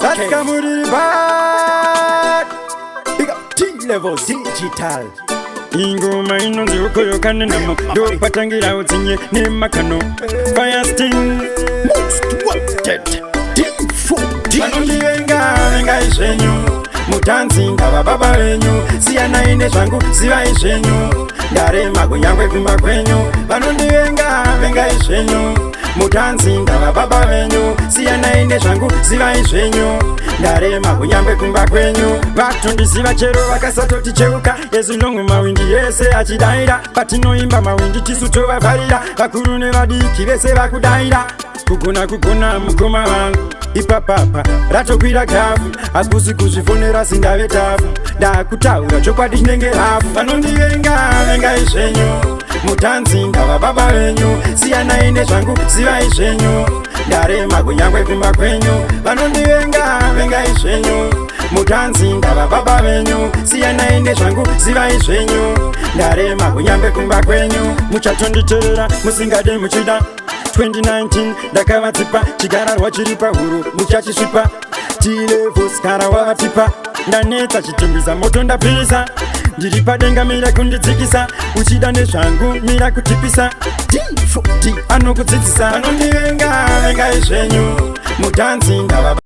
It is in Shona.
That's Kamuri back. Big up T-Level Digital. Ingoma inonzi ukoyokane namo ndopatangira utsinye nemakano Fire Sting Most Wanted D4D vanondivenga venga izvenyu mutanzi ngava baba venyu siyana ine zvangu zivai zvenyu ndarema kunyangwe kumba kwenyu vanondivenga venga izvenyu mutanzi ngava baba venyu siyana ine zvangu zivai zvenyu ndarema kunyangwe kumba kwenyu vatondiziva chero vakasatoti cheuka ezvinongo mawindi yese achidaira patinoimba mawindi tisu tovavharira vakuru nevadiki vese vakudaira kugona mukoma vangu ipapapa ratokwira gafu hakusi kuzvifonera sindave tafu ndakutaura chokwadi chinenge hafu vanondivenga venga izvenyu mutanzi ngava baba venyu siyana ine zvangu zivai zvenyu ndarema kunyangwe kumba kwenyu vanondivenga venga izvenyu mutanzi ngava baba venyu siyana ine zvangu zivai zvenyu ndarema kunyangwe kumba kwenyu muchatonditerera musingade muchida 2019 ndakavatsipa chigararwa chiri pahuro muchachisvipa T-Level skara wavatipa ndanetsa chitumbisa moto ndapirisa ndiri padenga mira kundidzikisa uchida nezvangu mira kutipisa D4D anokudzidzisa anondivenga venga izvenyu mutanzi ngava